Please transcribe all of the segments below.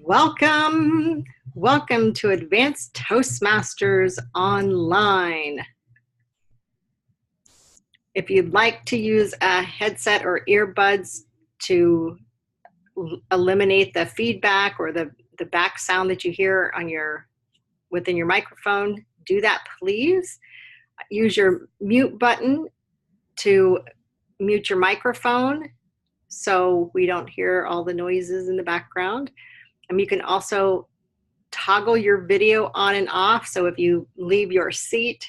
Welcome. Welcome to Advanced Toastmasters Online. If you'd like to use a headset or earbuds to eliminate the feedback or the back sound that you hear on within your microphone, do that please. Use your mute button to mute your microphone so we don't hear all the noises in the background. You can also toggle your video on and off. So if you leave your seat,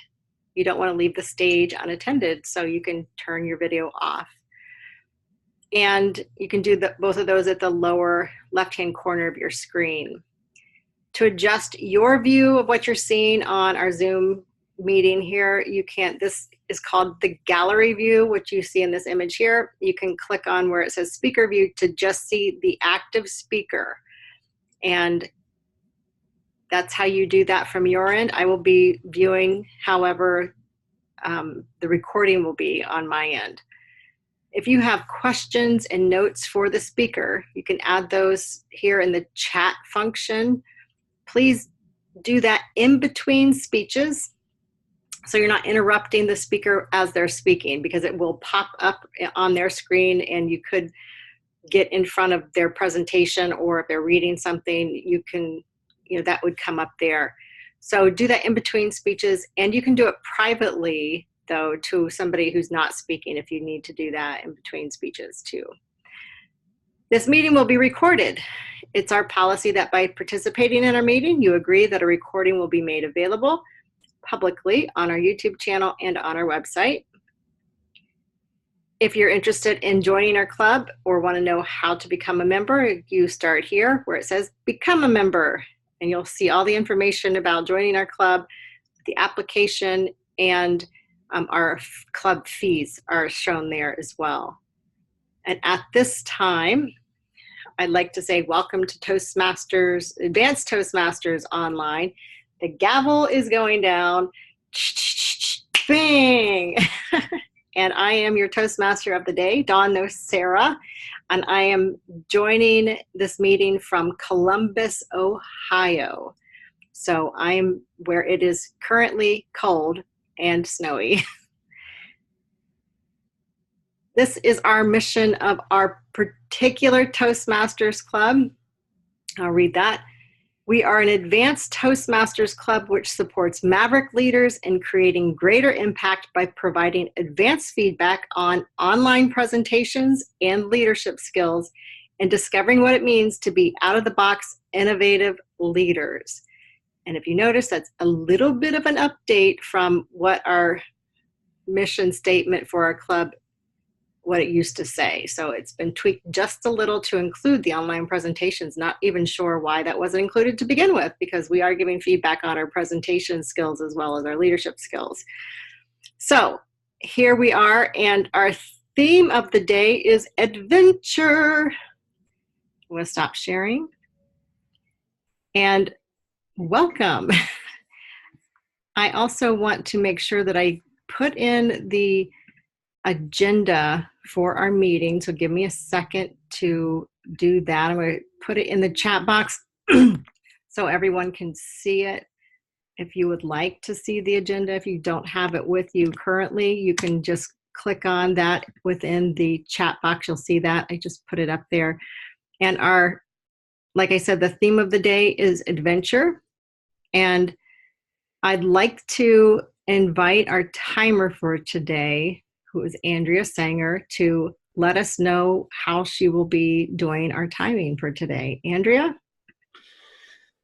you don't want to leave the stage unattended, so you can turn your video off. And you can do both of those at the lower left-hand corner of your screen. To adjust your view of what you're seeing on our Zoom meeting here, this is called the gallery view, which you see in this image here. You can click on where it says speaker view to just see the active speaker. And that's how you do that from your end. I will be viewing, however, the recording will be on my end. If you have questions and notes for the speaker, you can add those here in the chat function. Please do that in between speeches, so you're not interrupting the speaker as they're speaking, because it will pop up on their screen and you could get in front of their presentation, or if they're reading something, that would come up there. So do that in between speeches, and you can do it privately though to somebody who's not speaking if you need to do that in between speeches too. This meeting will be recorded. It's our policy that by participating in our meeting, you agree that a recording will be made available publicly on our YouTube channel and on our website. If you're interested in joining our club or want to know how to become a member, you start here where it says become a member, and you'll see all the information about joining our club. The application and our club fees are shown there as well. And at this time, I'd like to say welcome to Toastmasters, Advanced Toastmasters Online. The gavel is going down, bing! And I am your Toastmaster of the day, Dawn Nocera, and I am joining this meeting from Columbus, Ohio. So I'm where it is currently cold and snowy. This is our mission of our particular Toastmasters Club. I'll read that. We are an advanced Toastmasters Club which supports Maverick leaders in creating greater impact by providing advanced feedback on online presentations and leadership skills, and discovering what it means to be out-of-the-box, innovative leaders. And if you notice, that's a little bit of an update from what our mission statement for our club, what it used to say. So it's been tweaked just a little to include the online presentations. Not even sure why that wasn't included to begin with, because we are giving feedback on our presentation skills as well as our leadership skills. So here we are, and our theme of the day is adventure. I'm going to stop sharing. And welcome. I also want to make sure that I put in the agenda for our meeting, so give me a second to do that. I'm going to put it in the chat box so everyone can see it. If you would like to see the agenda, if you don't have it with you currently, you can just click on that within the chat box. You'll see that. I just put it up there. And like I said, the theme of the day is adventure. And I'd like to invite our timer for today, who is Andrea Sanger, to let us know how she will be doing our timing for today. Andrea?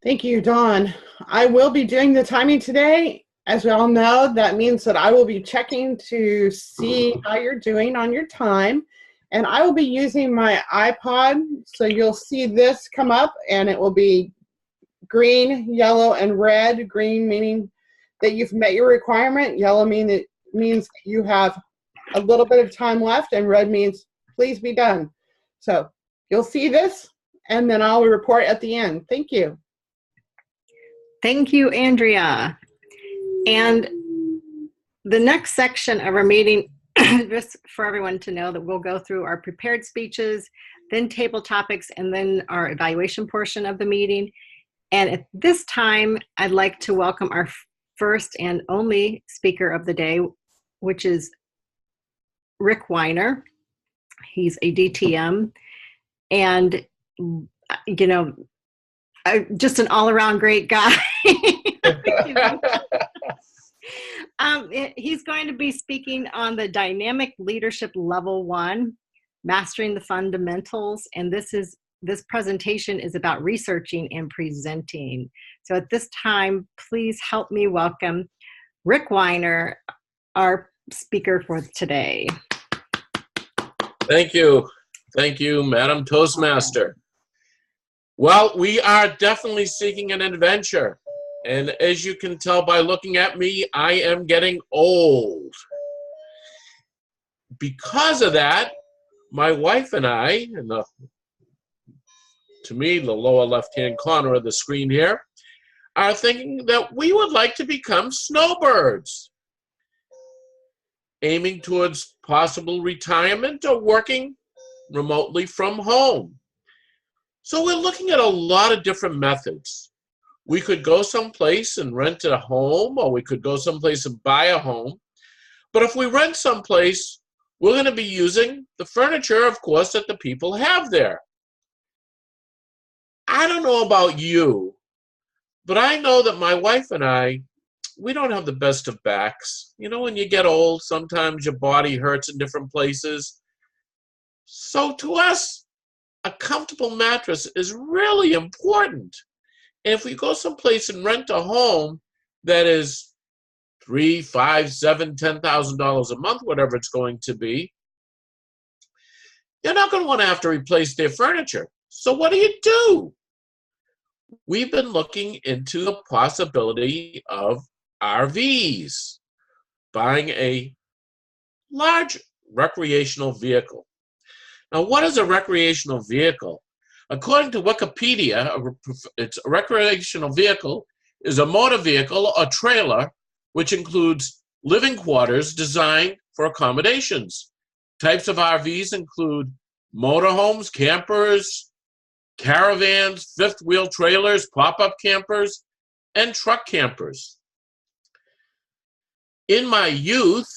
Thank you, Dawn. I will be doing the timing today. As we all know, that means that I will be checking to see how you're doing on your time. And I will be using my iPod, so you'll see this come up, and it will be green, yellow, and red. Green meaning that you've met your requirement. Yellow means that you have a little bit of time left, and red means please be done. So you'll see this, and then I'll report at the end. Thank you. Thank you, Andrea. And the next section of our meeting, just for everyone to know, that we'll go through our prepared speeches, then table topics, and then our evaluation portion of the meeting. And at this time, I'd like to welcome our first and only speaker of the day, which is Rick Whiner. He's a DTM and, you know, just an all-around great guy. He's going to be speaking on the Dynamic Leadership Level 1, Mastering the Fundamentals, and this presentation is about researching and presenting. So at this time, please help me welcome Rick Whiner, our speaker for today. Thank you. Thank you, Madam Toastmaster. Well, we are definitely seeking an adventure. And as you can tell by looking at me, I am getting old. Because of that, my wife and I, to me, the lower left-hand corner of the screen here, are thinking that we would like to become snowbirds, aiming towards possible retirement or working remotely from home. So we're looking at a lot of different methods. We could go someplace and rent a home, or we could go someplace and buy a home. But if we rent someplace, we're going to be using the furniture, of course, that the people have there. I don't know about you, but I know that my wife and I, we don't have the best of backs. You know, when you get old, sometimes your body hurts in different places. So to us, a comfortable mattress is really important. And if we go someplace and rent a home that is $3,000, $5,000, $7,000, $10,000 a month, whatever it's going to be, they're not going to want to have to replace their furniture. So what do? We've been looking into the possibility of RVs, buying a large recreational vehicle. Now, what is a recreational vehicle? According to Wikipedia, it's a recreational vehicle is a motor vehicle or trailer which includes living quarters designed for accommodations. Types of RVs include motorhomes, campers, caravans, fifth-wheel trailers, pop-up campers, and truck campers. In my youth,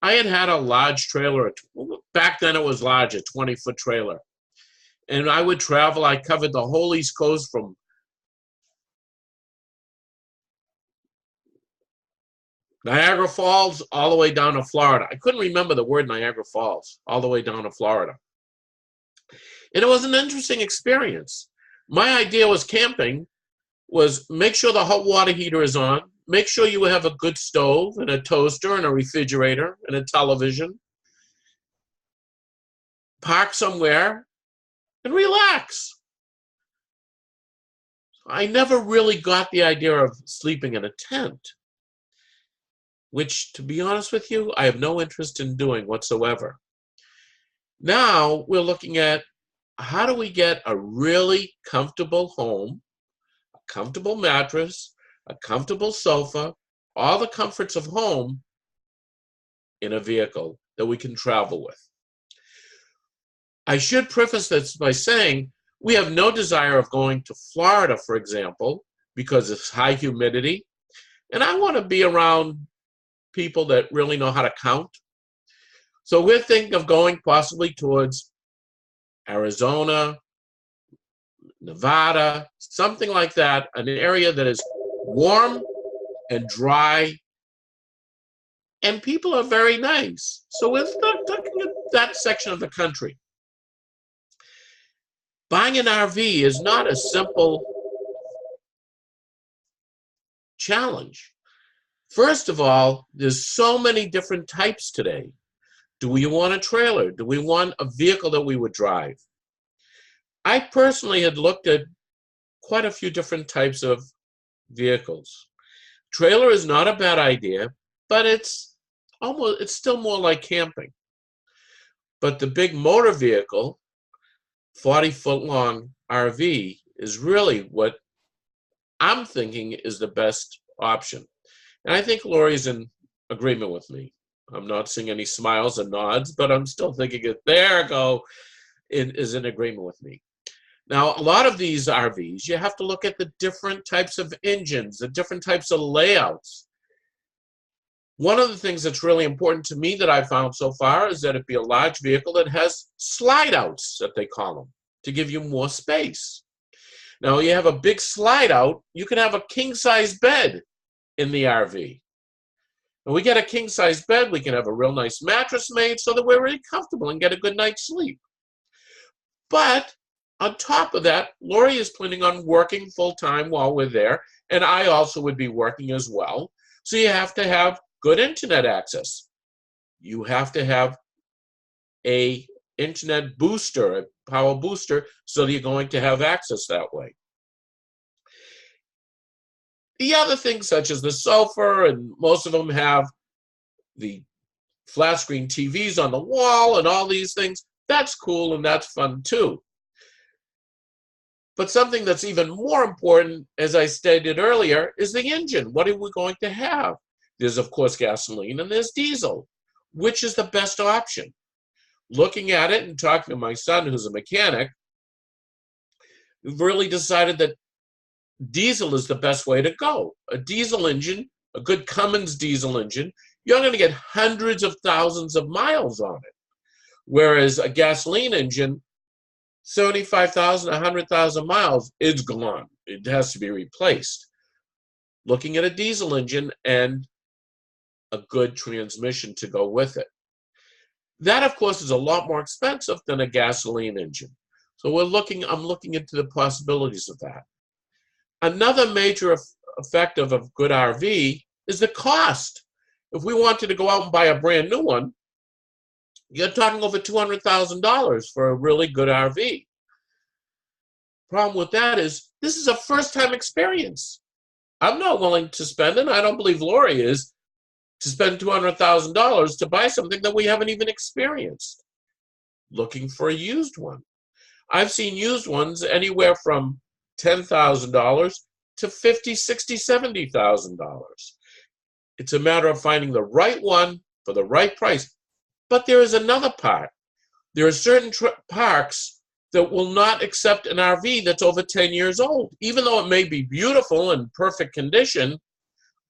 I had a large trailer. Back then it was large, a 20-foot trailer. And I would travel. I covered the whole East Coast from Niagara Falls all the way down to Florida. I couldn't remember the word Niagara Falls, all the way down to Florida. And it was an interesting experience. My idea was camping was make sure the hot water heater is on, make sure you have a good stove and a toaster and a refrigerator and a television, park somewhere, and relax. I never really got the idea of sleeping in a tent, which, to be honest with you, I have no interest in doing whatsoever. Now we're looking at how do we get a really comfortable home, a comfortable mattress, a comfortable sofa, all the comforts of home in a vehicle that we can travel with. I should preface this by saying we have no desire of going to Florida, for example, because it's high humidity. And I want to be around people that really know how to count. So we're thinking of going possibly towards Arizona, Nevada, something like that, an area that is warm and dry, and people are very nice. So we're looking at that section of the country. Buying an RV is not a simple challenge. First of all, there's so many different types today. Do we want a trailer? Do we want a vehicle that we would drive? I personally had looked at quite a few different types of vehicles. Trailer is not a bad idea, but it's still more like camping. But the big motor vehicle, 40-foot long RV, is really what I'm thinking is the best option. And I think Lori's in agreement with me. I'm not seeing any smiles and nods, but I'm still thinking it. There I go. is in agreement with me. Now, a lot of these RVs, you have to look at the different types of engines, the different types of layouts. One of the things that's really important to me that I've found so far is that it be a large vehicle that has slide outs, that they call them, to give you more space. Now, you have a big slide out, you can have a king-size bed in the RV. When we get a king-size bed, we can have a real nice mattress made so that we're really comfortable and get a good night's sleep. But on top of that, Lori is planning on working full-time while we're there, and I also would be working as well. So you have to have good internet access. You have to have a internet booster, a power booster, so that you're going to have access that way. The other things, such as the sofa, and most of them have the flat screen TVs on the wall and all these things, that's cool and that's fun too. But something that's even more important, as I stated earlier, is the engine. What are we going to have? There's, of course, gasoline and there's diesel. Which is the best option? Looking at it and talking to my son, who's a mechanic, we've really decided that diesel is the best way to go. A diesel engine, a good Cummins diesel engine, you're going to get hundreds of thousands of miles on it. Whereas a gasoline engine, 75,000, 100,000 miles, it's gone. It has to be replaced. Looking at a diesel engine and a good transmission to go with it. That, of course, is a lot more expensive than a gasoline engine. So I'm looking into the possibilities of that. Another major effect of a good RV is the cost. If we wanted to go out and buy a brand new one, you're talking over $200,000 for a really good RV. Problem with that is this is a first-time experience. I'm not willing to spend, and I don't believe Lori is, to spend $200,000 to buy something that we haven't even experienced. Looking for a used one. I've seen used ones anywhere from $10,000 to $50,000, $60,000, $70,000. It's a matter of finding the right one for the right price. But there is another part. There are certain parks that will not accept an RV that's over 10 years old. Even though it may be beautiful and perfect condition,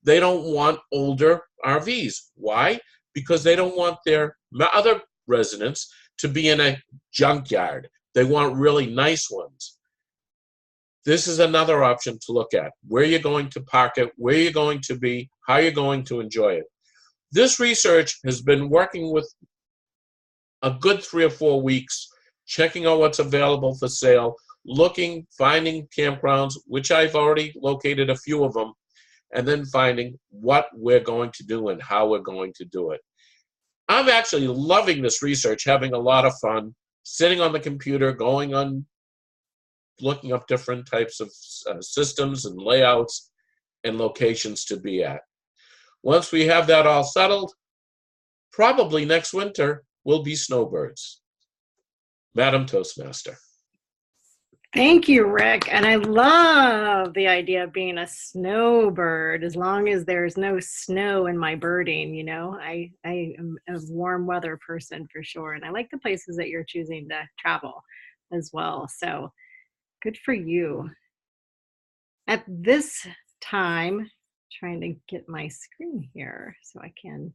they don't want older RVs. Why? Because they don't want their other residents to be in a junkyard. They want really nice ones. This is another option to look at. Where you're going to park it, where you're going to be, how you're going to enjoy it. This research has been working with a good 3 or 4 weeks, checking out what's available for sale, looking, finding campgrounds, which I've already located a few of them, and then finding what we're going to do and how we're going to do it. I'm actually loving this research, having a lot of fun, sitting on the computer, going on, looking up different types of systems and layouts and locations to be at. Once we have that all settled, probably next winter, we'll be snowbirds. Madam Toastmaster. Thank you, Rick. And I love the idea of being a snowbird, as long as there's no snow in my birding. You know, I am a warm weather person for sure. And I like the places that you're choosing to travel as well. So good for you. At this time, trying to get my screen here so I can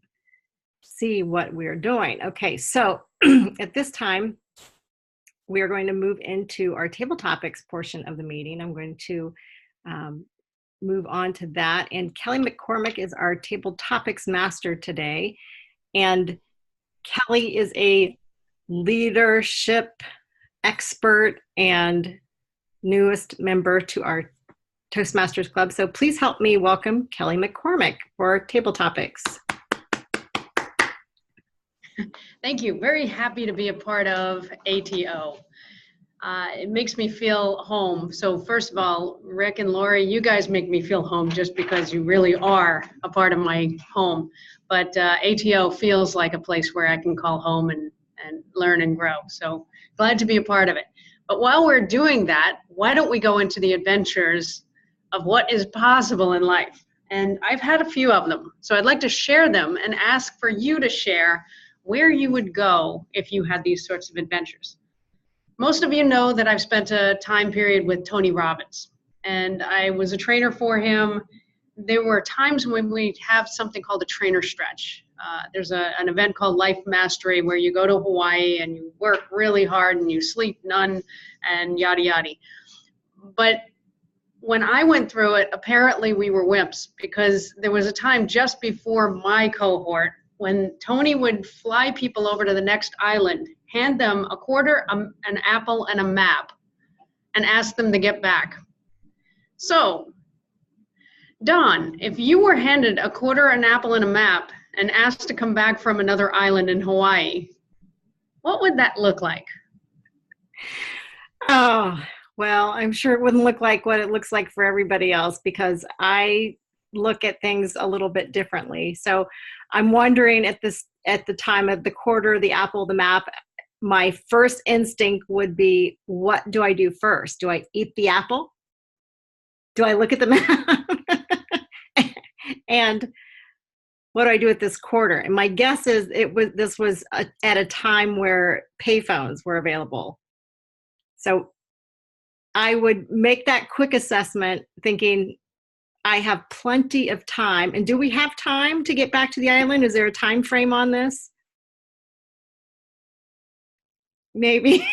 see what we're doing. Okay, so at this time, we are going to move into our table topics portion of the meeting. I'm going to move on to that. And Kelly McCormick is our table topics master today. And Kelly is a leadership expert and newest member to our Toastmasters Club. So please help me welcome Kelly McCormick for table topics. Thank you. Very happy to be a part of ATO. It makes me feel home. So first of all, Rick and Lori, you guys make me feel home just because you really are a part of my home. But ATO feels like a place where I can call home and learn and grow. So glad to be a part of it. But while we're doing that, why don't we go into the adventures of what is possible in life? And I've had a few of them. So I'd like to share them and ask for you to share where you would go if you had these sorts of adventures. Most of you know that I've spent a time period with Tony Robbins, and I was a trainer for him. There were times when we'd have something called a trainer stretch. There's an event called Life Mastery where you go to Hawaii and you work really hard and you sleep none and yada yada. But when I went through it, apparently we were wimps, because there was a time just before my cohort when Tony would fly people over to the next island, hand them a quarter, an apple, and a map, and ask them to get back. So, Don, if you were handed a quarter, an apple, and a map, and asked to come back from another island in Hawaii, what would that look like? Oh, well, I'm sure it wouldn't look like what it looks like for everybody else, because I look at things a little bit differently. So I'm wondering at the time of the quarter, the apple, the map, my first instinct would be, what do I do first? Do I eat the apple? Do I look at the map? And what do I do with this quarter? And my guess is this was at a time where payphones were available. So I would make that quick assessment thinking I have plenty of time. And do we have time to get back to the island? Is there a time frame on this? Maybe.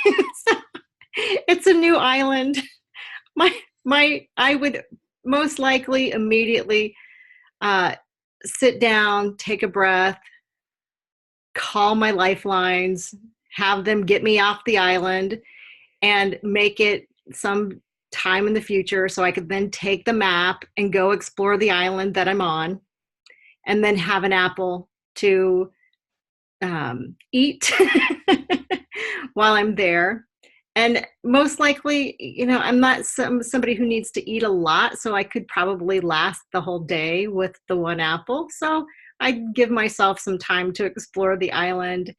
It's a new island. I would most likely immediately sit down, take a breath, call my lifelines, have them get me off the island, and make it some time in the future so I could then take the map and go explore the island that I'm on, and then have an apple to eat while I'm there. And most likely, I'm not somebody who needs to eat a lot, so I could probably last the whole day with the one apple. So I'd give myself some time to explore the island,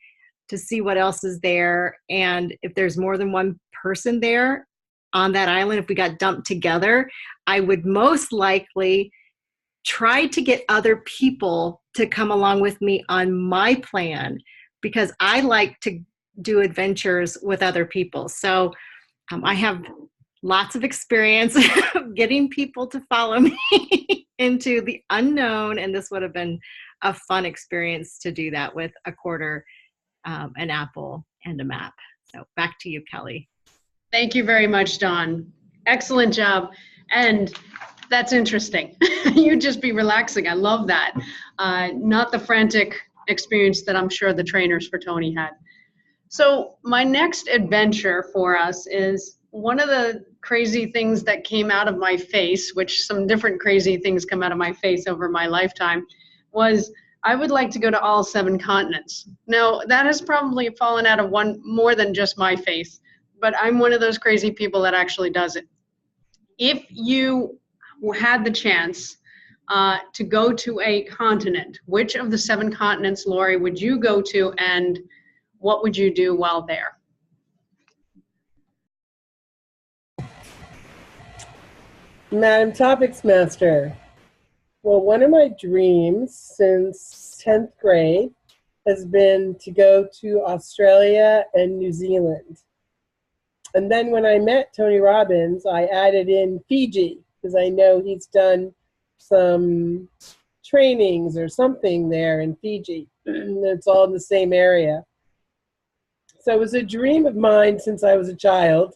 to see what else is there. And if there's more than one person there on that island, if we got dumped together, I would most likely try to get other people to come along with me on my plan, because I like to do adventures with other people. So I have lots of experience getting people to follow me into the unknown, and this would have been a fun experience to do that with a quarter, an apple, and a map. So back to you, Kelly. Thank you very much, Dawn. Excellent job. And that's interesting. You'd just be relaxing. I love that. Not the frantic experience that I'm sure the trainers for Tony had. So my next adventure for us is one of the crazy things that came out of my face, which some different crazy things come out of my face over my lifetime, was I would like to go to all 7 continents. Now, that has probably fallen out of one more than just my face, but I'm one of those crazy people that actually does it. If you had the chance to go to a continent, which of the 7 continents, Lori, would you go to, and what would you do while there? Madam Topics Master. Well, one of my dreams since 10th grade has been to go to Australia and New Zealand. And then when I met Tony Robbins, I added in Fiji, because I know he's done some trainings or something there in Fiji. It's all in the same area. So it was a dream of mine since I was a child,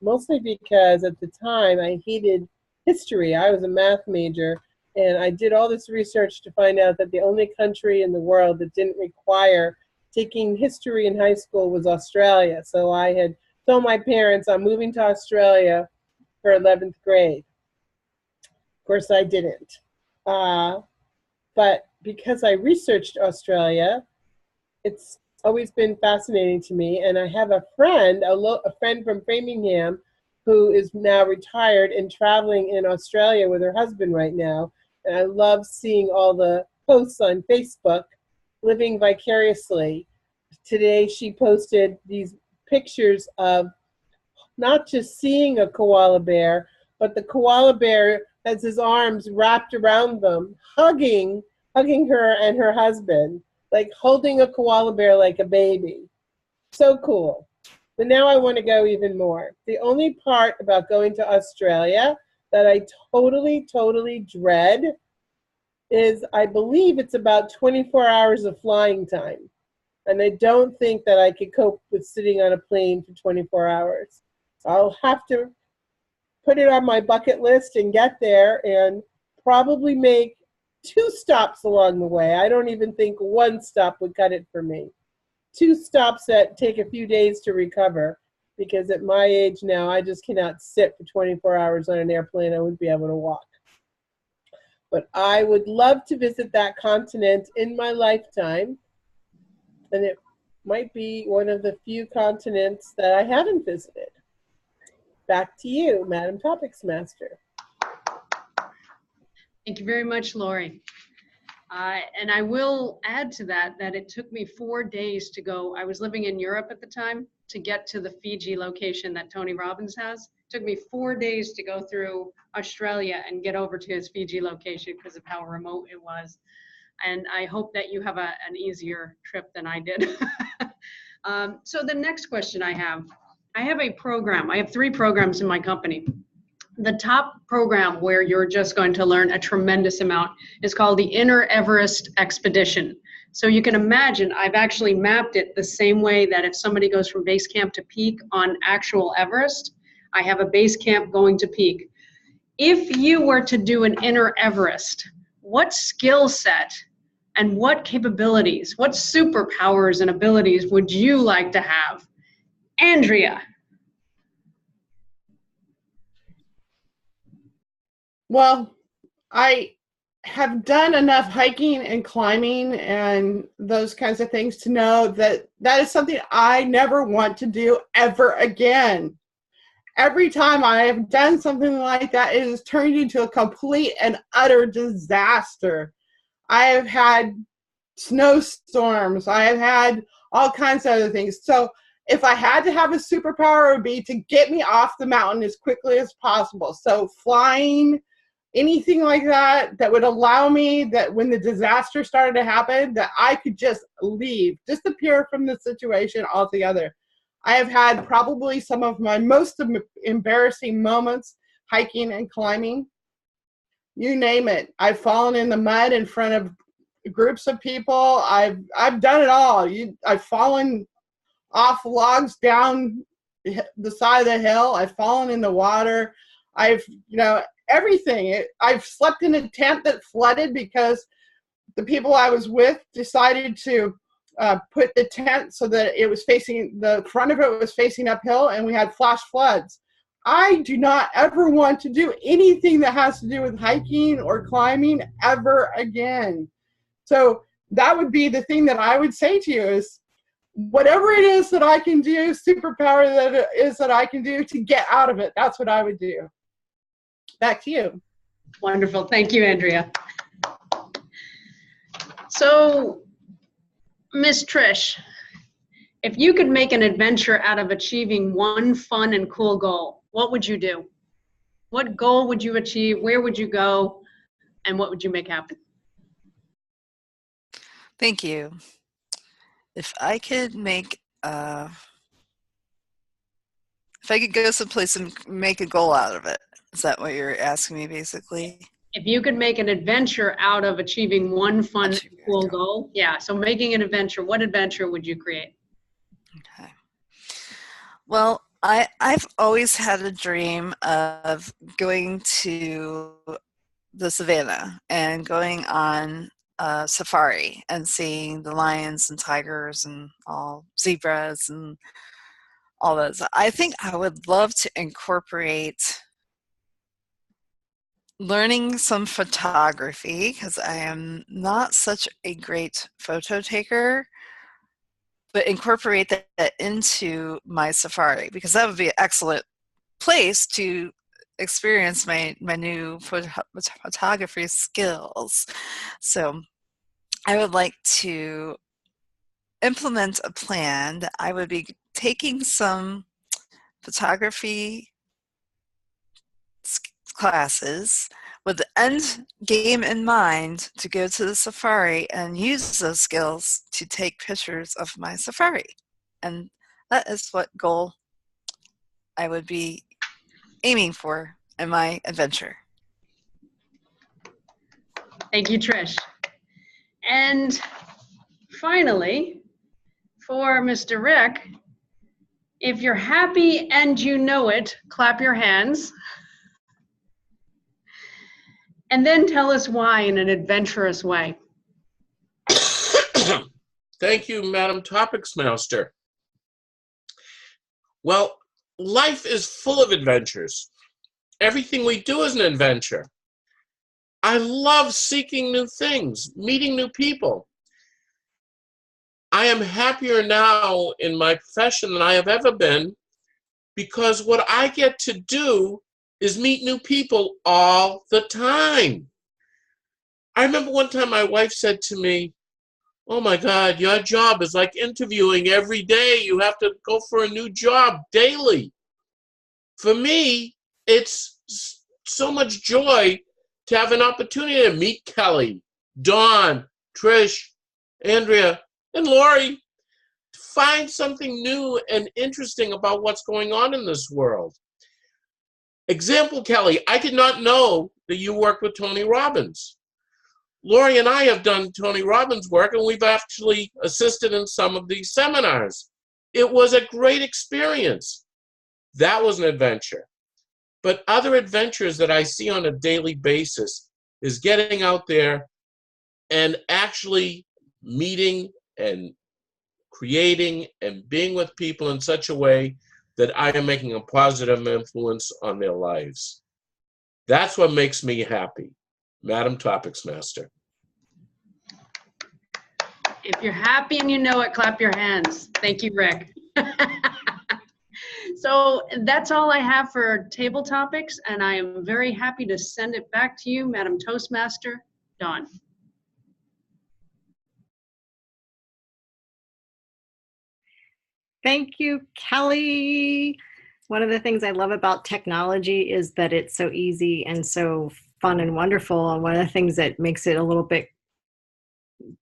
mostly because at the time I hated history. I was a math major, and I did all this research to find out that the only country in the world that didn't require taking history in high school was Australia. So I had told my parents I'm moving to Australia for 11th grade. Of course, I didn't. But because I researched Australia, it's always been fascinating to me. And I have a friend, a friend from Framingham, who is now retired and traveling in Australia with her husband right now. And I love seeing all the posts on Facebook, living vicariously. Today she posted these pictures of not just seeing a koala bear, but the koala bear has his arms wrapped around them, hugging her and her husband, like holding a koala bear like a baby. So cool. But now I want to go even more. The only part about going to Australia that I totally, totally dread is I believe it's about 24 hours of flying time. And I don't think that I could cope with sitting on a plane for 24 hours. I'll have to put it on my bucket list and get there and probably make 2 stops along the way. I don't even think 1 stop would cut it for me. 2 stops that take a few days to recover, because at my age now, I just cannot sit for 24 hours on an airplane. I wouldn't be able to walk. But I would love to visit that continent in my lifetime. And it might be one of the few continents that I haven't visited. Back to you, Madam Topics Master. Thank you very much, Lori. And I will add to that it took me 4 days to go. I was living in Europe at the time to get to the Fiji location that Tony Robbins has. It took me 4 days to go through Australia and get over to his Fiji location because of how remote it was. And I hope that you have an easier trip than I did. So the next question I have a program. I have 3 programs in my company. The top program where you're just going to learn a tremendous amount is called the Inner Everest Expedition. So you can imagine I've actually mapped it the same way that if somebody goes from base camp to peak on actual Everest, I have a base camp going to peak. If you were to do an Inner Everest, what skill set and what capabilities, what superpowers and abilities would you like to have? Andrea. Well, I have done enough hiking and climbing and those kinds of things to know that that is something I never want to do ever again. Every time I have done something like that, it has turned into a complete and utter disaster. I have had snowstorms. I have had all kinds of other things. So if I had to have a superpower, it would be to get me off the mountain as quickly as possible. So flying, anything like that, that would allow me that when the disaster started to happen, that I could just leave, disappear from the situation altogether. I have had probably some of my most embarrassing moments hiking and climbing. You name it. I've fallen in the mud in front of groups of people. I've done it all. I've fallen off logs down the side of the hill. I've fallen in the water. I've, everything. I've slept in a tent that flooded because the people I was with decided to put the tent so that it was facing, the front of it was facing uphill, and we had flash floods. I do not ever want to do anything that has to do with hiking or climbing ever again. So that would be the thing that I would say to you is, whatever it is that I can do, superpower that it is that I can do to get out of it, that's what I would do. Back to you. Wonderful. Thank you, Andrea. So, Miss Trish, if you could make an adventure out of achieving one fun and cool goal, what would you do? What goal would you achieve? Where would you go? And what would you make happen? Thank you. If I could go someplace and make a goal out of it, is that what you're asking me basically? If you could make an adventure out of achieving one fun, cool goal, yeah. So making an adventure, what adventure would you create? Okay. Well, I've always had a dream of going to the savannah and going on a safari and seeing the lions and tigers and all zebras and all those. I think I would love to incorporate learning some photography, because I am not such a great photo taker, but incorporate that into my safari, because that would be an excellent place to experience my new photography skills. So I would like to implement a plan that I would be taking some photography classes with the end game in mind to go to the safari and use those skills to take pictures of my safari. And that is what goal I would be aiming for in my adventure. Thank you, Trish. And finally, for Mr. Rick, if you're happy and you know it, clap your hands. And then tell us why in an adventurous way. Thank you, Madam Topics Master. Well, life is full of adventures. Everything we do is an adventure. I love seeking new things, meeting new people. I am happier now in my profession than I have ever been because what I get to do is meet new people all the time. I remember one time my wife said to me, "Oh my God, your job is like interviewing every day. You have to go for a new job daily." For me, it's so much joy to have an opportunity to meet Kelly, Dawn, Trish, Andrea, and Lori, to find something new and interesting about what's going on in this world. Example, Kelly, I did not know that you work with Tony Robbins. Lori and I have done Tony Robbins work, and we've actually assisted in some of these seminars. It was a great experience. That was an adventure. But other adventures that I see on a daily basis is getting out there and actually meeting and creating and being with people in such a way that I am making a positive influence on their lives. That's what makes me happy. Madam Topics Master. If you're happy and you know it, clap your hands. Thank you, Rick. So that's all I have for table topics, and I am very happy to send it back to you, Madam Toastmaster, Dawn. Thank you, Kelly. One of the things I love about technology is that it's so easy and so fun and wonderful. And one of the things that makes it a little bit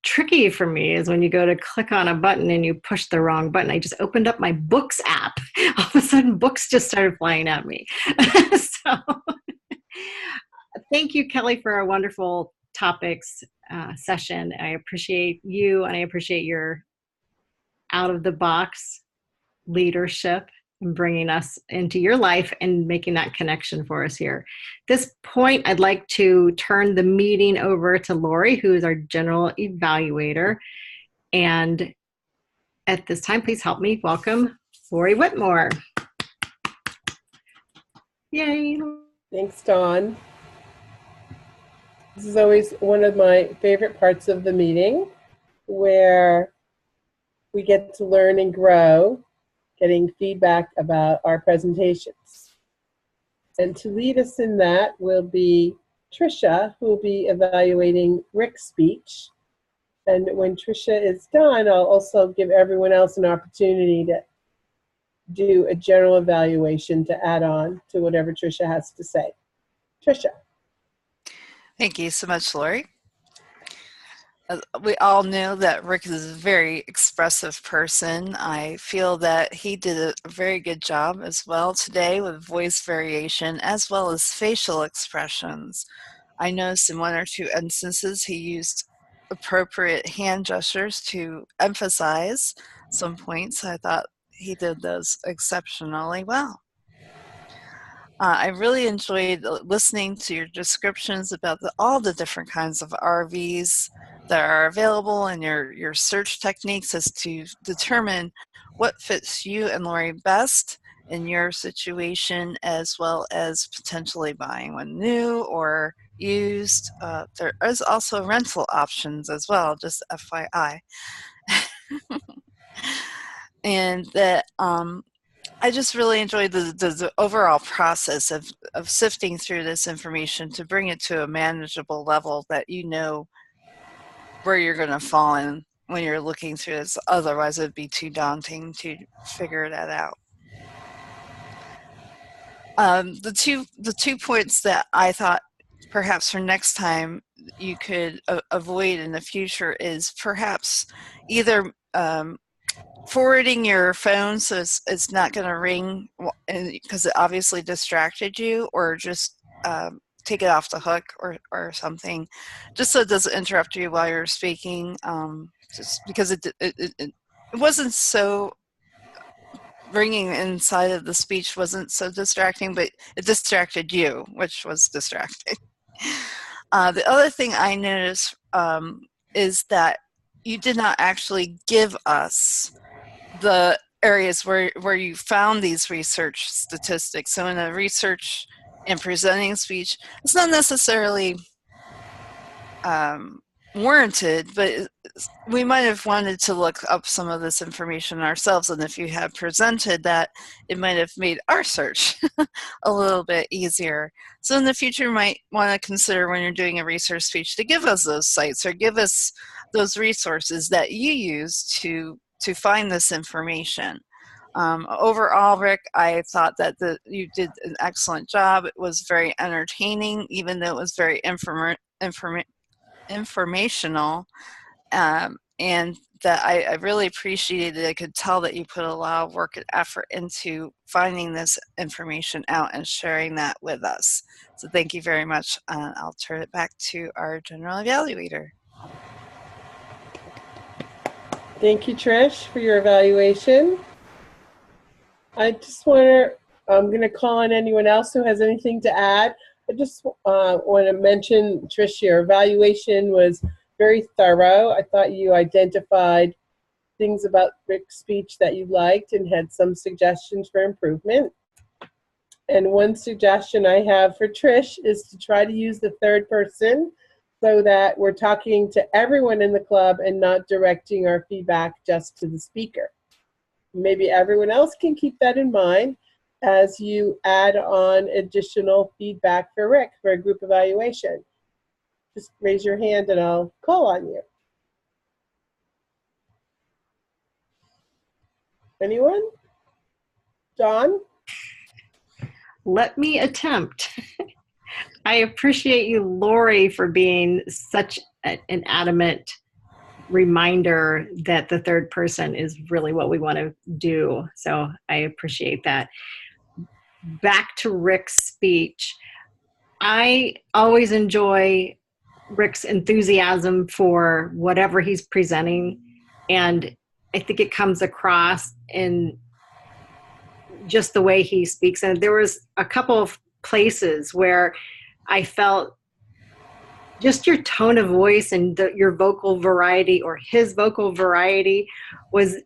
tricky for me is when you go to click on a button and you push the wrong button. I just opened up my books app. All of a sudden, books just started flying at me. So thank you, Kelly, for a wonderful topics session. I appreciate you, and I appreciate your out-of-the-box leadership and bringing us into your life and making that connection for us here. At this point, I'd like to turn the meeting over to Lori, who is our general evaluator. And at this time, please help me welcome Lori Whitmore. Yay. Thanks, Dawn. This is always one of my favorite parts of the meeting, where we get to learn and grow, getting feedback about our presentations. And to lead us in that will be Tricia, who will be evaluating Rick's speech. And when Tricia is done, I'll also give everyone else an opportunity to do a general evaluation to add on to whatever Tricia has to say. Tricia. Thank you so much, Lori. We all know that Rick is a very expressive person. I feel that he did a very good job as well today with voice variation as well as facial expressions. I noticed in one or two instances he used appropriate hand gestures to emphasize some points. I thought he did those exceptionally well. I really enjoyed listening to your descriptions about all the different kinds of RVs that are available and your search techniques as to determine what fits you and Lori best in your situation, as well as potentially buying one new or used. There is also rental options as well, just FYI. And that I just really enjoyed the overall process of sifting through this information to bring it to a manageable level that you know where you're going to fall in when you're looking through this. Otherwise, it would be too daunting to figure that out. The two points that I thought perhaps for next time you could avoid in the future is perhaps either forwarding your phone so it's not going to ring because it obviously distracted you, or just take it off the hook or something, just so it doesn't interrupt you while you're speaking. Just because it wasn't so ringing inside of the speech wasn't so distracting, but it distracted you, which was distracting. The other thing I noticed is that you did not actually give us the areas where you found these research statistics. So in a research and presenting speech, it's not necessarily warranted, but we might have wanted to look up some of this information ourselves, and if you had presented that, it might have made our search a little bit easier. So in the future, you might want to consider, when you're doing a research speech, to give us those sites or give us those resources that you use to find this information. Overall, Rick, I thought that you did an excellent job. It was very entertaining, even though it was very informational, and that I really appreciated it. I could tell that you put a lot of work and effort into finding this information out and sharing that with us. So thank you very much. I'll turn it back to our general evaluator. Thank you, Trish, for your evaluation. I just I'm going to call on anyone else who has anything to add. I just want to mention, Trish, your evaluation was very thorough. I thought you identified things about Rick's speech that you liked and had some suggestions for improvement. And one suggestion I have for Trish is to try to use the third person so that we're talking to everyone in the club and not directing our feedback just to the speaker. Maybe everyone else can keep that in mind as you add on additional feedback for Rick for a group evaluation. Just raise your hand and I'll call on you. Anyone? Dawn? Let me attempt. I appreciate you, Lori, for being such an adamant reminder that the third person is really what we want to do. So I appreciate that. Back to Rick's speech. I always enjoy Rick's enthusiasm for whatever he's presenting, and I think it comes across in just the way he speaks. And there was a couple of places where I felt just your tone of voice and your vocal variety, or his vocal variety, was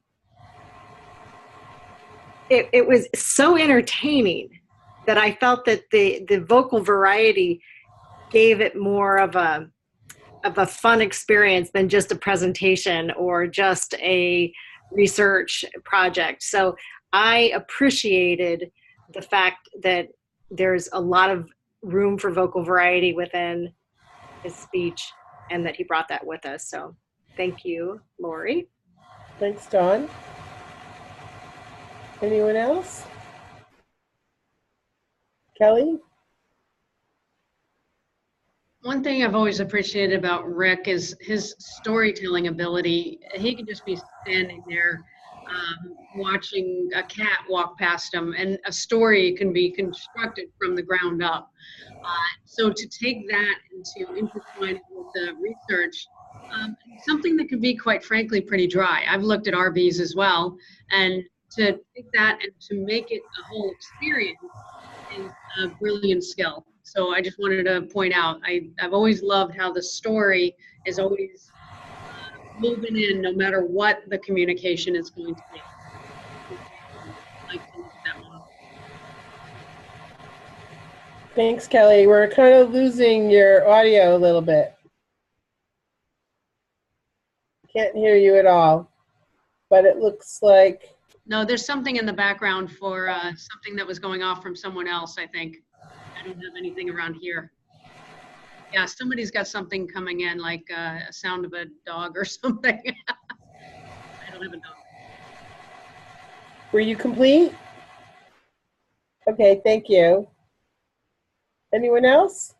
it was so entertaining that I felt that the vocal variety gave it more of a fun experience than just a presentation or just a research project. So I appreciated the fact that there's a lot of room for vocal variety within his speech, and that he brought that with us. So thank you, Lori. Thanks, Dawn. Anyone else? Kelly? One thing I've always appreciated about Rick is his storytelling ability. He could just be standing there watching a cat walk past him, and a story can be constructed from the ground up. So to take that and to intertwine it with the research, something that can be, quite frankly, pretty dry. I've looked at RVs as well, and to take that and to make it a whole experience is a brilliant skill. So I just wanted to point out, I've always loved how the story is always moving in, no matter what the communication is going to be. I like to look at that one. Thanks, Kelly. We're kind of losing your audio a little bit. Can't hear you at all, but it looks like... No, there's something in the background for something that was going off from someone else, I think. I don't have anything around here. Yeah, somebody's got something coming in, like a sound of a dog or something. I don't have a dog. Were you complete? Okay, thank you. Anyone else?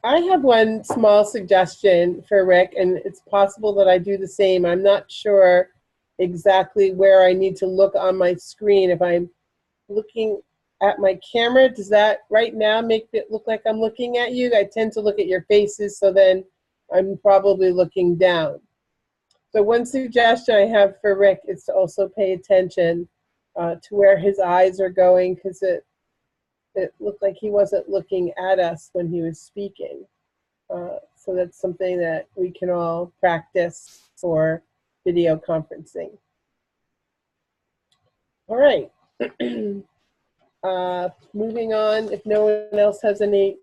I have one small suggestion for Rick, and it's possible that I do the same. I'm not sure exactly where I need to look on my screen. If I'm looking at my camera, does that right now make it look like I'm looking at you? I tend to look at your faces, so then I'm probably looking down. So one suggestion I have for Rick is to also pay attention to where his eyes are going, because it looked like he wasn't looking at us when he was speaking. So that's something that we can all practice for video conferencing. All right. Moving on, if no one else has any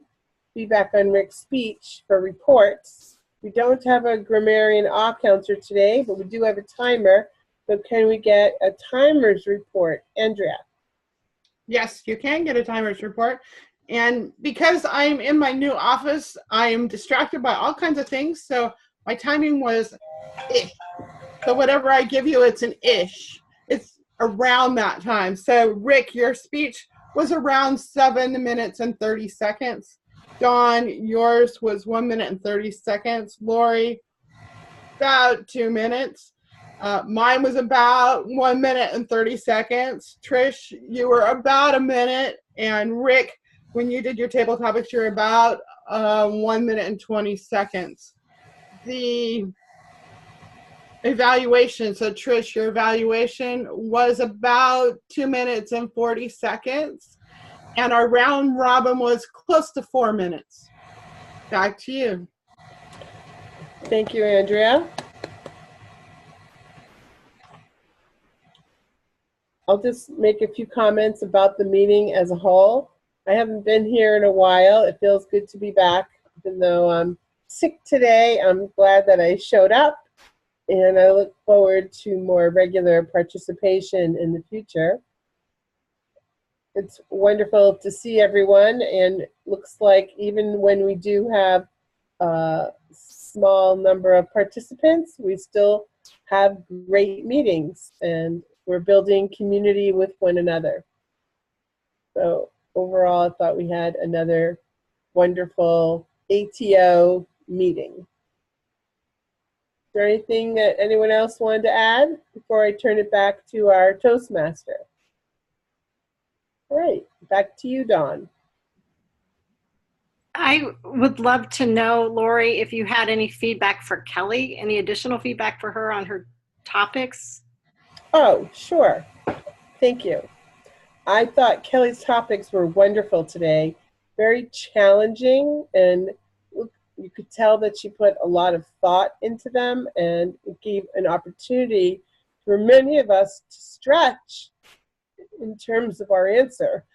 feedback on Rick's speech for reports. We don't have a grammarian awe counter today, but we do have a timer. So can we get a timer's report? Andrea? Yes, you can get a timer's report. And because I'm in my new office, I am distracted by all kinds of things. So my timing was ish. So whatever I give you, it's an ish. It's around that time. So Rick, your speech was around 7 minutes and 30 seconds. Dawn, yours was 1 minute and 30 seconds. Lori, about 2 minutes. Mine was about 1 minute and 30 seconds. Trish, you were about a minute. And Rick, when you did your table topics, you're about 1 minute and 20 seconds. The evaluation, so Trish, your evaluation was about 2 minutes and 40 seconds. And our round robin was close to 4 minutes. Back to you. Thank you, Andrea. I'll just make a few comments about the meeting as a whole. I haven't been here in a while. It feels good to be back. Even though I'm sick today, I'm glad that I showed up, and I look forward to more regular participation in the future. It's wonderful to see everyone, and looks like even when we do have a small number of participants, we still have great meetings, and we're building community with one another. So overall, I thought we had another wonderful ATO meeting. Is there anything that anyone else wanted to add before I turn it back to our Toastmaster? All right, back to you, Dawn. I would love to know, Lori, if you had any feedback for Kelly, any additional feedback for her on her topics? Oh, sure. Thank you. I thought Kelly's topics were wonderful today, very challenging, and you could tell that she put a lot of thought into them, and it gave an opportunity for many of us to stretch in terms of our answer.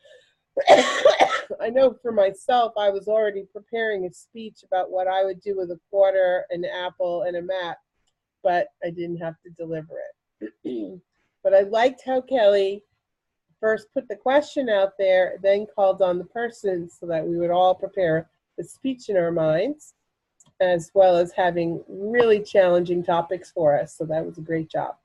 I know for myself, I was already preparing a speech about what I would do with a quarter, an apple, and a map, but I didn't have to deliver it. But I liked how Kelly first put the question out there, then called on the person so that we would all prepare the speech in our minds, as well as having really challenging topics for us. So that was a great job.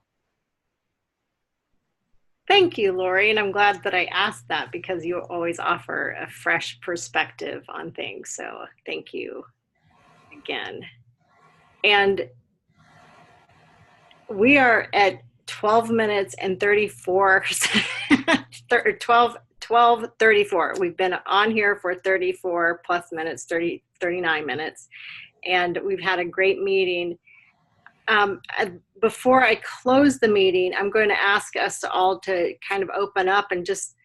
Thank you, Lori, and I'm glad that I asked that because you always offer a fresh perspective on things. So thank you again. And we are at 12 minutes and 34, 12:34. We've been on here for 34 plus minutes, 39 minutes, and we've had a great meeting. Before I close the meeting, I'm going to ask us all to kind of open up and just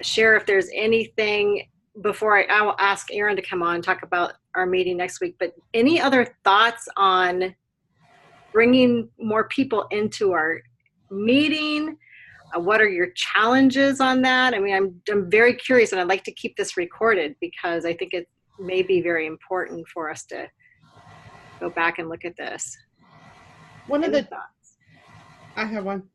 share if there's anything before I will ask Aaron to come on and talk about our meeting next week, but any other thoughts on bringing more people into our meeting? What are your challenges on that? I mean, I'm very curious, and I'd like to keep this recorded because I think it may be very important for us to go back and look at this. One of Any the thoughts? I have one.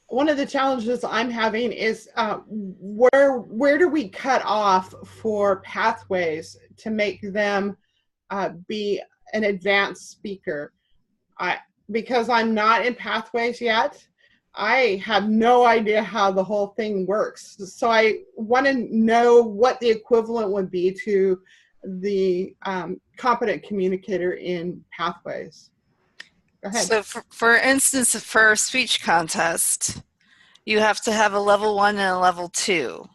One of the challenges I'm having is where do we cut off for pathways to make them be an advanced speaker? Because I'm not in pathways yet, I have no idea how the whole thing works. So I want to know what the equivalent would be to the competent communicator in Pathways? Go ahead. So for instance, for a speech contest, you have to have a level 1 and a level 2.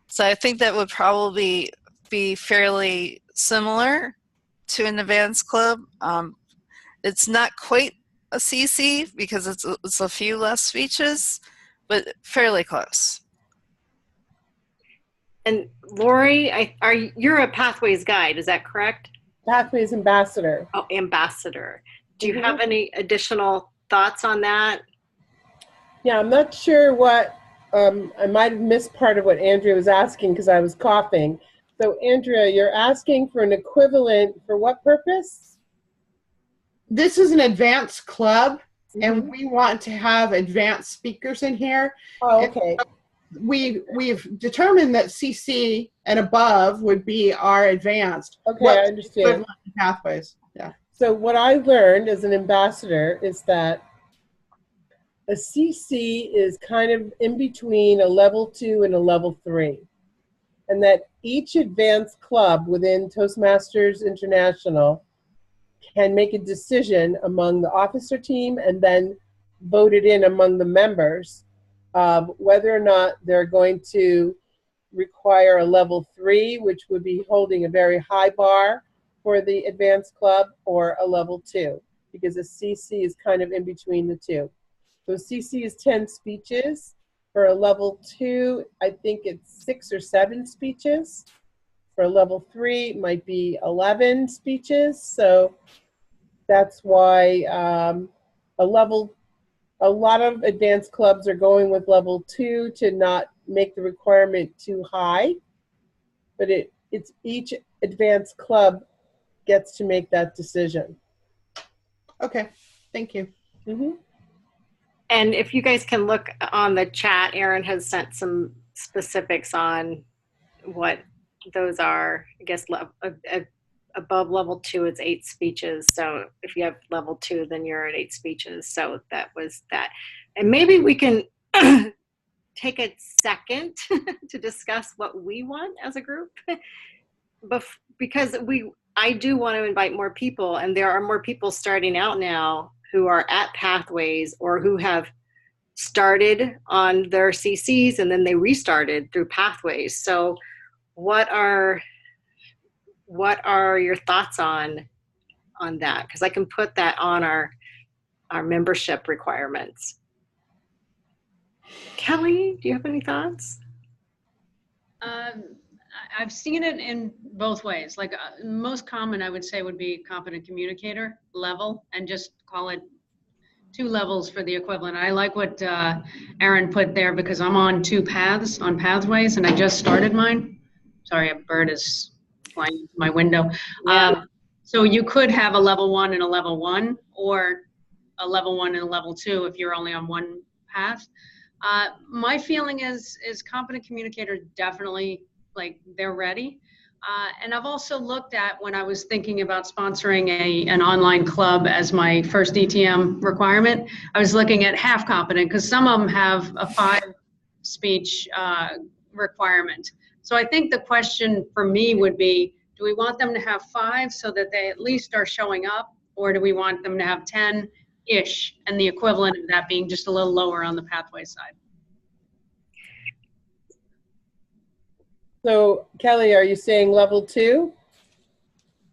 So I think that would probably be fairly similar to an advanced club. It's not quite a CC because it's a few less speeches, but fairly close. And Lori, you're a Pathways guide, is that correct? Pathways ambassador. Oh, ambassador. Do you have any additional thoughts on that? Yeah, I'm not sure what, I might have missed part of what Andrea was asking because I was coughing. So Andrea, you're asking for an equivalent for what purpose? This is an advanced club, and we want to have advanced speakers in here. Oh, okay. We've determined that CC and above would be our advanced. Okay, I understand. Pathways. Yeah. So what I learned as an ambassador is that a CC is kind of in between a level 2 and a level 3. And that each advanced club within Toastmasters International can make a decision among the officer team and then vote it in among the members of whether or not they're going to require a level 3, which would be holding a very high bar for the advanced club, or a level 2, because a CC is kind of in between the two. So CC is 10 speeches. For a level 2, I think it's 6 or 7 speeches. For a level 3, it might be 11 speeches. So that's why a lot of advanced clubs are going with level 2 to not make the requirement too high. But it's each advanced club gets to make that decision. Okay, thank you. And if you guys can look on the chat, Erin has sent some specifics on what those are. I guess above level 2, it's 8 speeches. So if you have level 2, then you're at 8 speeches. So that was that. And maybe we can take a second to discuss what we want as a group. Because I do want to invite more people, and there are more people starting out now who are at Pathways or who have started on their CCs and then they restarted through Pathways. So what are your thoughts on that? Because I can put that on our membership requirements. Kelly, do you have any thoughts? I've seen it in both ways. Like most common, I would say, would be competent communicator level, and just call it 2 levels for the equivalent. I like what Erin put there because I'm on 2 paths on Pathways, and I just started mine. Sorry, a bird is flying into my window. Yeah. So you could have a level 1 and a level 1, or a level 1 and a level 2 if you're only on one path. My feeling is competent communicator definitely, like, they're ready. And I've also looked at, when I was thinking about sponsoring an online club as my first ETM requirement, I was looking at half competent, because some of them have a 5 speech requirement. So I think the question for me would be, do we want them to have 5 so that they at least are showing up, or do we want them to have 10-ish, and the equivalent of that being just a little lower on the Pathway side? So Kelly, are you saying level 2?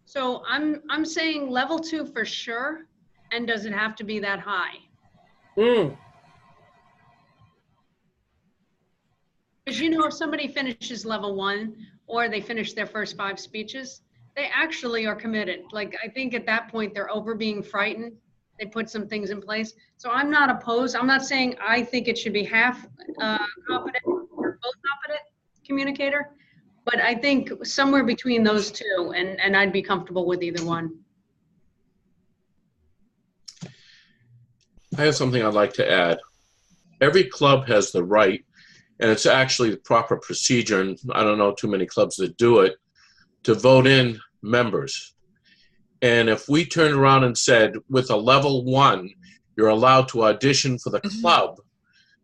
So I'm saying level 2 for sure. And does it have to be that high? Because, you know, if somebody finishes level 1, or they finish their first 5 speeches, they actually are committed. Like, I think at that point they're over being frightened. They put some things in place. So I'm not opposed. I'm not saying I think it should be half competent or both competent communicator, but I think somewhere between those 2, and I'd be comfortable with either one. I have something I'd like to add. Every club has the right, and it's actually the proper procedure, and I don't know too many clubs that do it, to vote in members. And if we turned around and said, with a level 1, you're allowed to audition for the club,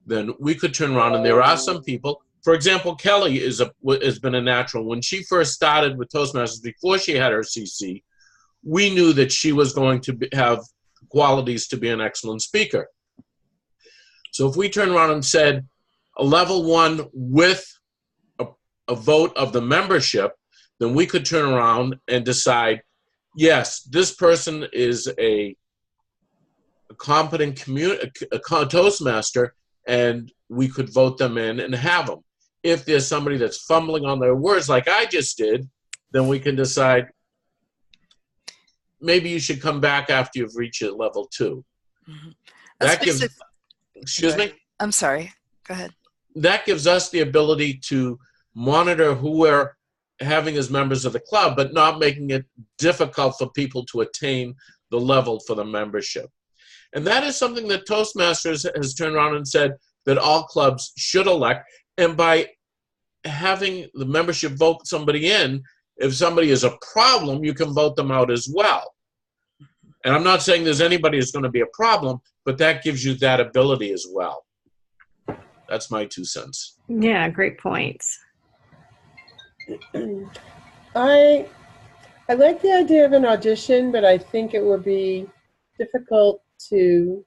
then we could turn around, and there are some people For example, Kelly has been a natural. When she first started with Toastmasters, before she had her CC, we knew that she was going to have qualities to be an excellent speaker. So if we turn around and said a level 1 with a vote of the membership, then we could turn around and decide, yes, this person is a competent Toastmaster, and we could vote them in and have them. If there's somebody that's fumbling on their words like I just did, then we can decide maybe you should come back after you've reached a level 2. Mm-hmm. That gives, excuse me? I'm sorry. Go ahead. That gives us the ability to monitor who we're having as members of the club, but not making it difficult for people to attain the level for the membership. And that is something that Toastmasters has turned around and said that all clubs should elect. And by having the membership vote somebody in, if somebody is a problem, you can vote them out as well. And I'm not saying there's anybody who's going to be a problem, but that gives you that ability as well. That's my 2 cents. Yeah, great points. I like the idea of an audition, but I think it would be difficult to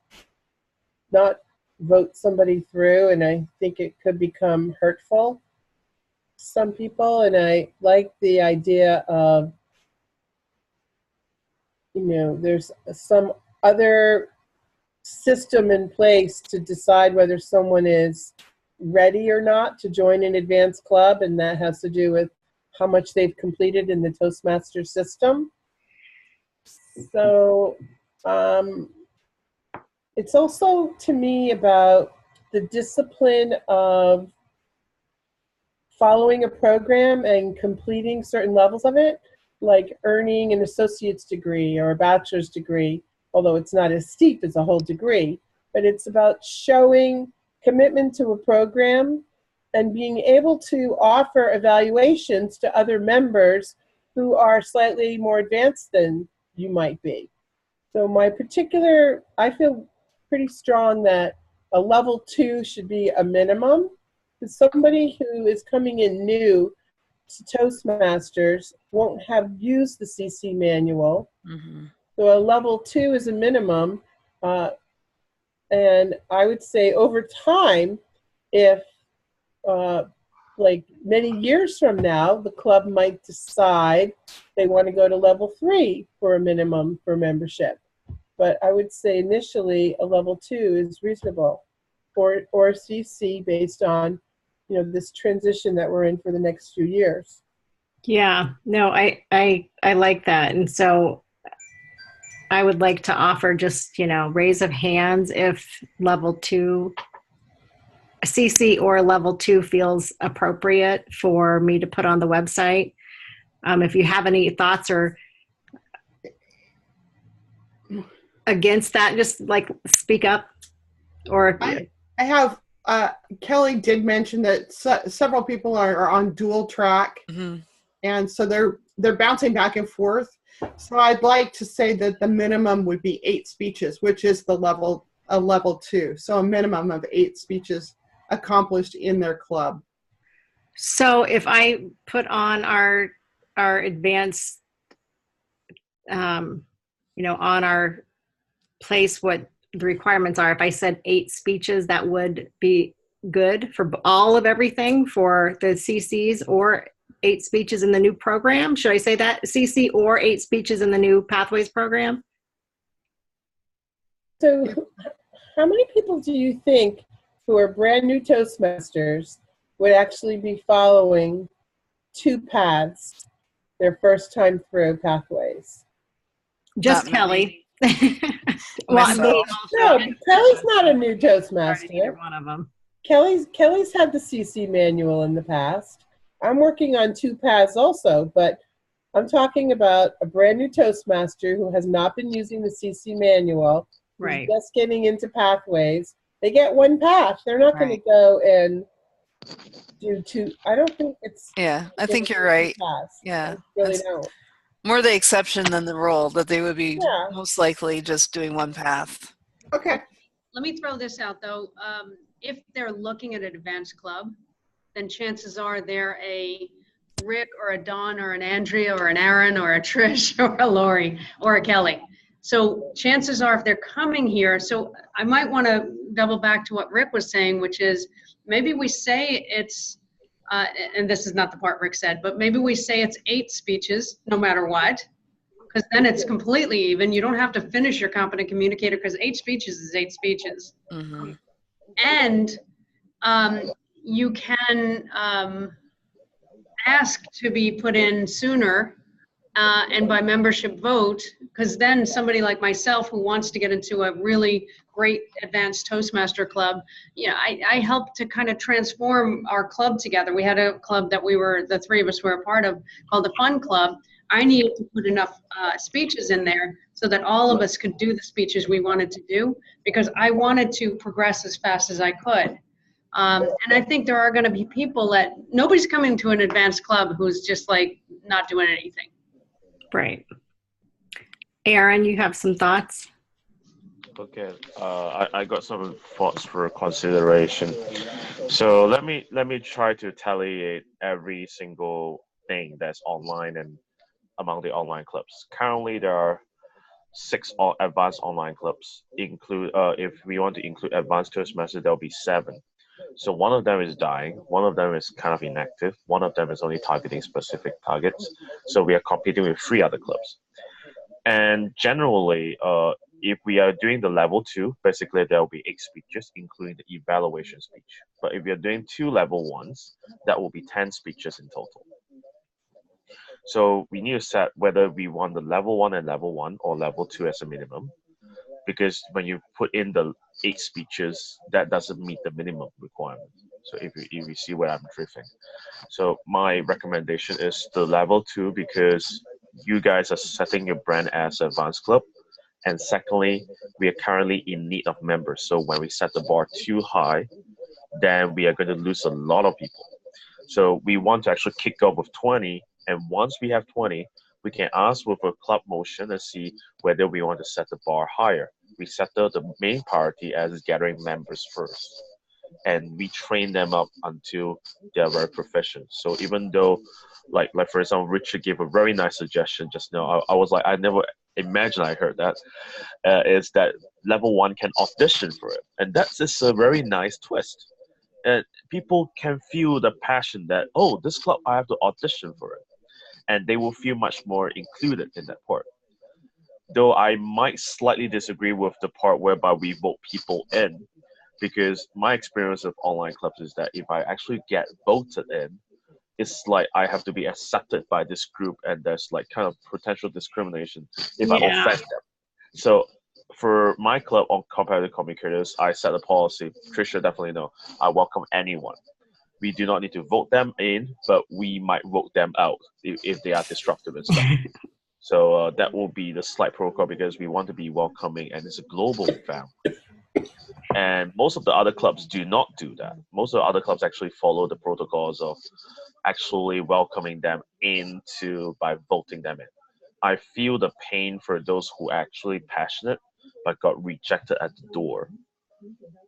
not vote somebody through, and I think it could become hurtful to some people. And I like the idea of, there's some other system in place to decide whether someone is ready or not to join an advanced club, and that has to do with how much they've completed in the Toastmasters system. So it's also, to me, about the discipline of following a program and completing certain levels of it, like earning an associate's degree or a bachelor's degree, although it's not as steep as a whole degree. But it's about showing commitment to a program and being able to offer evaluations to other members who are slightly more advanced than you might be. So I feel pretty strong that a level 2 should be a minimum. Because somebody who is coming in new to Toastmasters won't have used the CC manual. Mm-hmm. So a level 2 is a minimum. And I would say over time, if like many years from now, the club might decide they want to go to level 3 for a minimum for membership. But I would say initially a level 2 is reasonable, or CC based on this transition that we're in for the next few years. Yeah, no, I like that. And so I would like to offer just, raise of hands if level 2, CC or level 2 feels appropriate for me to put on the website. If you have any thoughts or against that, just like speak up. Or I have, Kelly did mention that several people are on dual track. Mm-hmm. And so they're bouncing back and forth. So I'd like to say that the minimum would be 8 speeches, which is a level 2. So a minimum of 8 speeches accomplished in their club. So if I put on our advanced, on our place what the requirements are, if I said 8 speeches, that would be good for all of everything for the CCs, or 8 speeches in the new program. Should I say that? CC or 8 speeches in the new Pathways program? So how many people do you think who are brand new Toastmasters would actually be following 2 paths their first time through Pathways? Just Not Kelly. No, Kelly's not a new Toastmaster. Either one of them. Kelly's had the CC manual in the past. I'm working on 2 paths also, but I'm talking about a brand new Toastmaster who has not been using the CC manual, right? Just getting into Pathways. They get 1 path. They're not going to go and do 2. I don't think it's. Yeah, I think you're right. Paths. Yeah, I really don't. More the exception than the rule, that they would be most likely just doing 1 path. Okay. Let me throw this out though. If they're looking at an advanced club, then chances are they're a Rick or a Dawn or an Andrea or an Aaron or a Trish or a Lori or a Kelly. So chances are if they're coming here, so I might want to double back to what Rick was saying, which is maybe we say it's, and this is not the part Rick said, but maybe we say it's 8 speeches no matter what, because then it's completely even. You don't have to finish your competent communicator because 8 speeches is 8 speeches. Mm-hmm. And you can ask to be put in sooner and by membership vote, because then somebody like myself who wants to get into a really great advanced Toastmaster club, you know, I helped to kind of transform our club together. We had a club that the 3 of us were a part of called the Fun Club. I needed to put enough speeches in there so that all of us could do the speeches we wanted to do, because I wanted to progress as fast as I could. And I think there are going to be people that nobody's coming to an advanced club who's just like not doing anything. Right. Aaron, you have some thoughts? Okay, I got some thoughts for consideration. So let me try to tally every single thing that's online and among the online clubs. Currently, there are 6 advanced online clubs. If we want to include advanced Toastmasters, there'll be 7. So one of them is dying, one of them is kind of inactive, one of them is only targeting specific targets. So we are competing with 3 other clubs. And generally, if we are doing the level 2, basically there will be 8 speeches, including the evaluation speech. But if we are doing 2 level 1s, that will be 10 speeches in total. So we need to set whether we want the level 1 and level 1 or level 2 as a minimum. Because when you put in the 8 speeches, that doesn't meet the minimum requirement. So if you see where I'm drifting. So my recommendation is the level 2, because you guys are setting your brand as advanced club. And secondly, we are currently in need of members. So when we set the bar too high, then we are going to lose a lot of people. So we want to actually kick off with 20. And once we have 20, we can ask with a club motion and see whether we want to set the bar higher. We set the main priority as gathering members first. And we train them up until they're very proficient. So even though, like for example, Richard gave a very nice suggestion just now. I was like, I never imagined I heard that. Is that level 1 can audition for it. And that's just a very nice twist. And people can feel the passion that, oh, this club, I have to audition for it. And they will feel much more included in that part. Though I might slightly disagree with the part whereby we vote people in, because my experience of online clubs is that if I actually get voted in, it's like I have to be accepted by this group, and there's like kind of potential discrimination if I offend them. So for my club on competitive communicators, I set a policy. Tricia definitely know. I welcome anyone. We do not need to vote them in, but we might vote them out if they are disruptive and stuff. So that will be the slight protocol, because we want to be welcoming, and it's a global family. And most of the other clubs do not do that. Most of the other clubs actually follow the protocols of actually welcoming them by voting them in. I feel the pain for those who are actually passionate but got rejected at the door.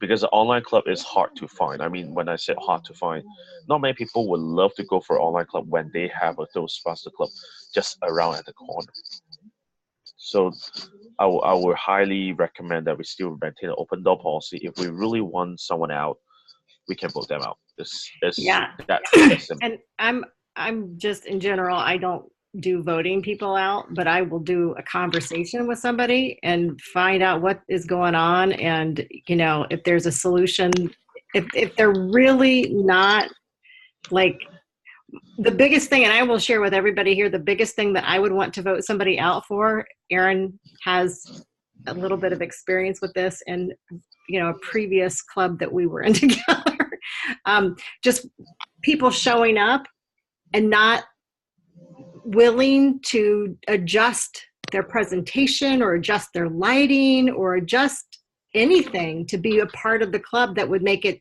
Because the online club is hard to find. I mean, when I say hard to find, not many people would love to go for an online club when they have a Toastmaster club just around at the corner. So I would highly recommend that we still maintain an open door policy. If we really want someone out, we can vote them out. It's that simple. And I'm just, in general, I don't do voting people out, but I will do a conversation with somebody and find out what is going on, and if there's a solution. If they're really not, like, the biggest thing, and I will share with everybody here, the biggest thing that I would want to vote somebody out for, Aaron has a little bit of experience with this, and a previous club that we were in together, just people showing up and not willing to adjust their presentation or adjust their lighting or adjust anything to be a part of the club that would make it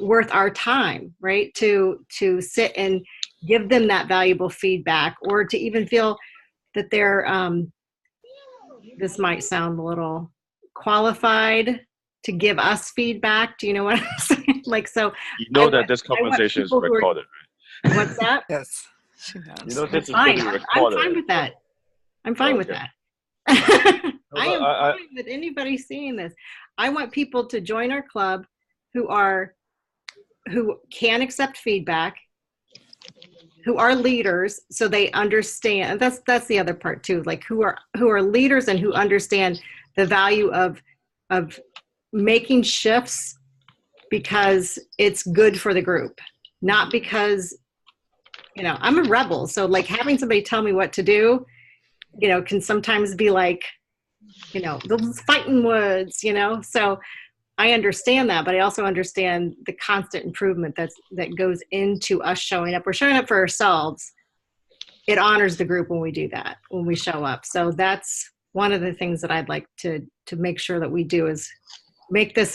worth our time, right? To sit and give them that valuable feedback, or to even feel that they're, this might sound a little qualified to give us feedback. Do you know what I'm saying? Like, so You know that want- this I want conversation is people who are- recorded, right? what's that? Yes, she You knows. know this is Fine. going to be I'm recorded. fine with that. I'm fine with Okay. that. No, I but am fine with anybody seeing this. I want people to join our club who can accept feedback, who are leaders, so they understand. That's the other part too. Like who are leaders and who understand the value of making shifts because it's good for the group, not because I'm a rebel. So like having somebody tell me what to do, can sometimes be like, those fighting woods, so I understand that, but I also understand the constant improvement that goes into us showing up. We're showing up for ourselves. It honors the group when we do that, when we show up. So that's one of the things that I'd like to make sure that we do is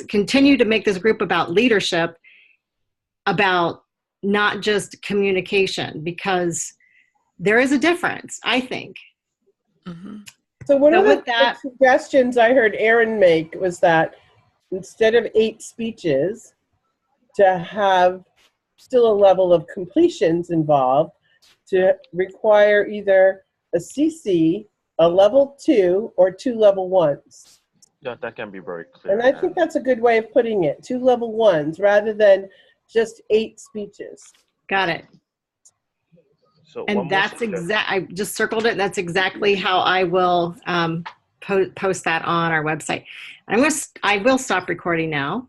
continue to make this group about leadership, about not just communication, because there is a difference, I think. Mm-hmm. So one So of the with that- suggestions I heard Aaron make was that instead of 8 speeches, to have still a level of completions involved, to require either a CC, a level 2, or 2 level 1s. Yeah, that can be very clear. And I think that's a good way of putting it, 2 level 1s rather than just 8 speeches. Got it. So And that's I just circled it. That's exactly how I will post that on our website. I will stop recording now.